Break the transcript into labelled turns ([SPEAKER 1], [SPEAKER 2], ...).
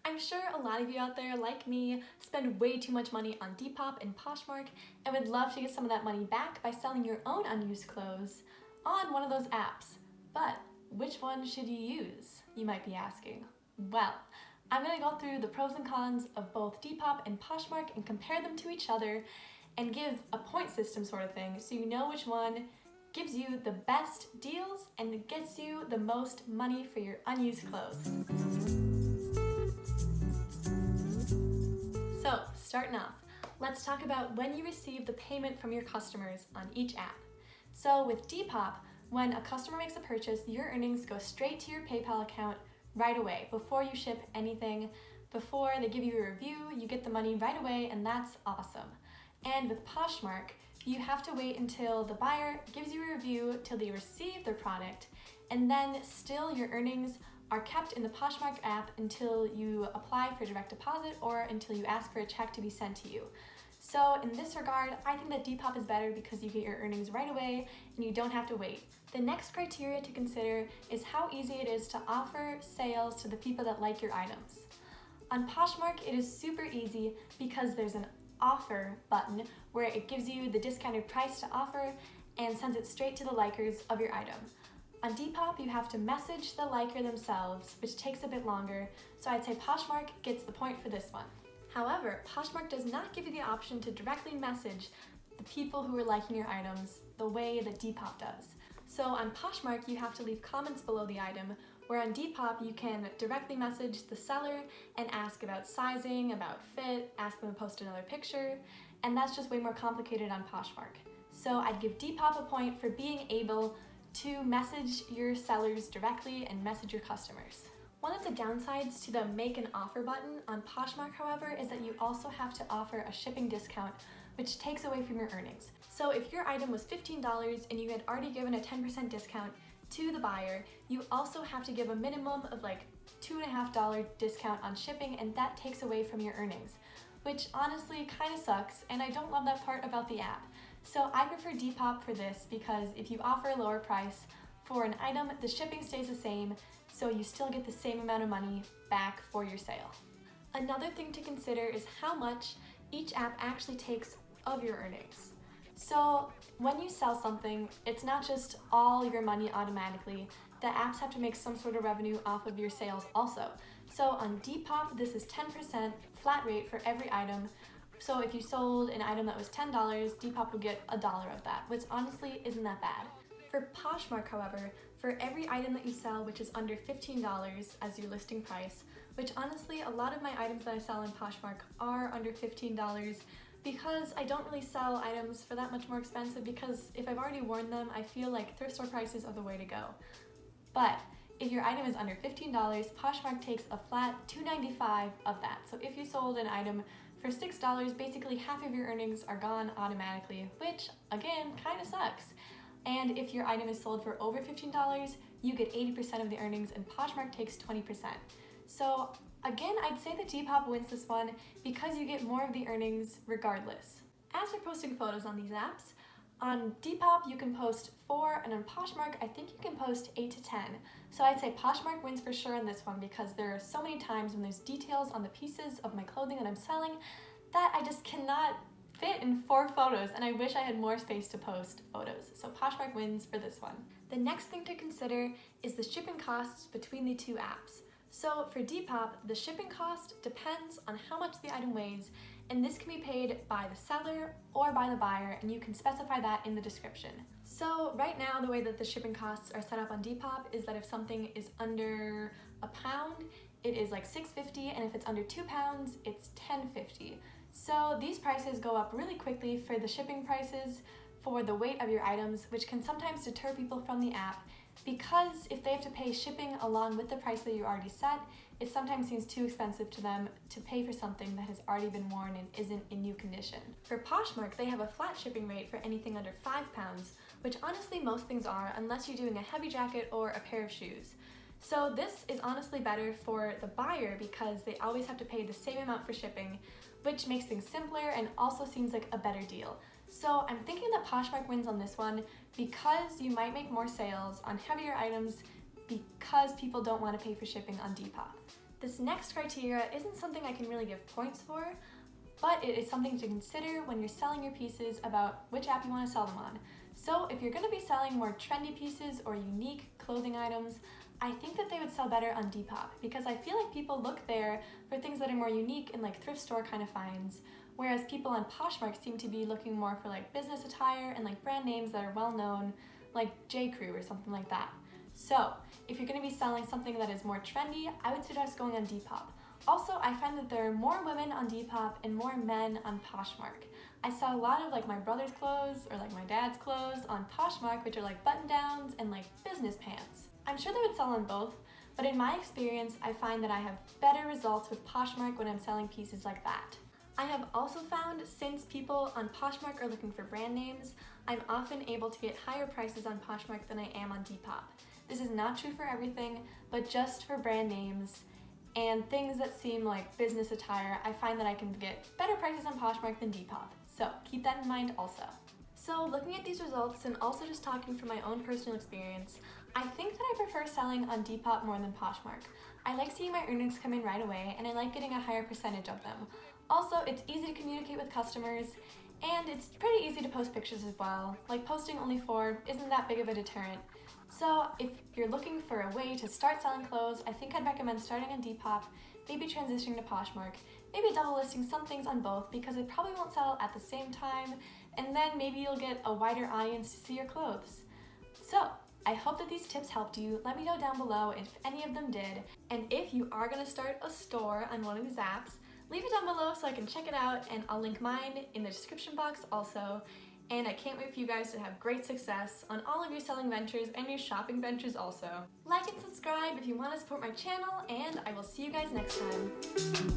[SPEAKER 1] I'm sure a lot of you out there, like me, spend way too much money on Depop and Poshmark and would love to get some of that money back by selling your own unused clothes on one of those apps. But which one should you use, you might be asking? Well, I'm going to go through the pros and cons of both Depop and Poshmark and compare them to each other and give a point system sort of thing so you know which one gives you the best deals and gets you the most money for your unused clothes. So, starting off, let's talk about when you receive the payment from your customers on each app. So with Depop, when a customer makes a purchase, your earnings go straight to your PayPal account right away. Before you ship anything, before they give you a review, you get the money right away, and that's awesome. And with Poshmark, you have to wait until the buyer gives you a review till they receive their product, and then still your earnings are kept in the Poshmark app until you apply for direct deposit or until you ask for a check to be sent to you. So in this regard, I think that Depop is better because you get your earnings right away and you don't have to wait. The next criteria to consider is how easy it is to offer sales to the people that like your items. On Poshmark, it is super easy because there's an offer button where it gives you the discounted price to offer and sends it straight to the likers of your item. On Depop, you have to message the liker themselves, which takes a bit longer, so I'd say Poshmark gets the point for this one. However, Poshmark does not give you the option to directly message the people who are liking your items the way that Depop does. So on Poshmark, you have to leave comments below the item, where on Depop, you can directly message the seller and ask about sizing, about fit, ask them to post another picture, and that's just way more complicated on Poshmark. So I'd give Depop a point for being able to message your sellers directly and message your customers. One of the downsides to the make an offer button on Poshmark, however, is that you also have to offer a shipping discount, which takes away from your earnings. So if your item was $15 and you had already given a 10% discount to the buyer, you also have to give a minimum of like $2.50 discount on shipping, and that takes away from your earnings, which honestly kind of sucks, and I don't love that part about the app. So I prefer Depop for this because if you offer a lower price for an item, the shipping stays the same, so you still get the same amount of money back for your sale. Another thing to consider is how much each app actually takes of your earnings. So when you sell something, it's not just all your money automatically. The apps have to make some sort of revenue off of your sales also. So on Depop, this is 10% flat rate for every item. So if you sold an item that was $10, Depop would get $1 of that, which honestly isn't that bad. For Poshmark, however, for every item that you sell which is under $15 as your listing price, which honestly a lot of my items that I sell on Poshmark are under $15 because I don't really sell items for that much more expensive, because if I've already worn them, I feel like thrift store prices are the way to go. But if your item is under $15, Poshmark takes a flat $2.95 of that. So if you sold an item for $6, basically half of your earnings are gone automatically, which again kind of sucks. And if your item is sold for over $15, you get 80% of the earnings and Poshmark takes 20%. So again, I'd say that Depop wins this one because you get more of the earnings regardless. As for posting photos on these apps, on Depop you can post 4, and on Poshmark I think you can post 8 to 10. So I'd say Poshmark wins for sure on this one because there are so many times when there's details on the pieces of my clothing that I'm selling that I just cannot fit in 4 photos, and I wish I had more space to post photos. So Poshmark wins for this one. The next thing to consider is the shipping costs between the two apps. So for Depop, the shipping cost depends on how much the item weighs, and this can be paid by the seller or by the buyer, and you can specify that in the description. So right now, the way that the shipping costs are set up on Depop is that if something is under a pound, it is like $6.50, and if it's under 2 pounds, it's $10.50. So these prices go up really quickly for the shipping prices for the weight of your items, which can sometimes deter people from the app, because if they have to pay shipping along with the price that you already set, it sometimes seems too expensive to them to pay for something that has already been worn and isn't in new condition. For Poshmark, they have a flat shipping rate for anything under 5 pounds, which honestly most things are unless you're doing a heavy jacket or a pair of shoes. So this is honestly better for the buyer because they always have to pay the same amount for shipping, which makes things simpler and also seems like a better deal. So I'm thinking that Poshmark wins on this one because you might make more sales on heavier items because people don't want to pay for shipping on Depop. This next criteria isn't something I can really give points for, but it is something to consider when you're selling your pieces about which app you want to sell them on. So if you're going to be selling more trendy pieces or unique clothing items, I think that they would sell better on Depop because I feel like people look there for things that are more unique and like thrift store kind of finds, whereas people on Poshmark seem to be looking more for like business attire and like brand names that are well known, like J. Crew or something like that. So if you're going to be selling something that is more trendy, I would suggest going on Depop. Also, I find that there are more women on Depop and more men on Poshmark. I saw a lot of like my brother's clothes or like my dad's clothes on Poshmark, which are like button downs and like business pants. I'm sure they would sell on both, but in my experience, I find that I have better results with Poshmark when I'm selling pieces like that. I have also found since people on Poshmark are looking for brand names, I'm often able to get higher prices on Poshmark than I am on Depop. This is not true for everything, but just for brand names and things that seem like business attire, I find that I can get better prices on Poshmark than Depop. So keep that in mind also. So looking at these results and also just talking from my own personal experience, I think that I prefer selling on Depop more than Poshmark. I like seeing my earnings come in right away and I like getting a higher percentage of them. Also, it's easy to communicate with customers and it's pretty easy to post pictures as well. Like posting only 4 isn't that big of a deterrent. So if you're looking for a way to start selling clothes, I think I'd recommend starting on Depop, maybe transitioning to Poshmark, maybe double listing some things on both because it probably won't sell at the same time, and then maybe you'll get a wider audience to see your clothes. So I hope that these tips helped you. Let me know down below if any of them did, and if you are going to start a store on one of these apps, leave it down below so I can check it out, and I'll link mine in the description box also. And I can't wait for you guys to have great success on all of your selling ventures and your shopping ventures also. Like and subscribe if you want to support my channel, and I will see you guys next time.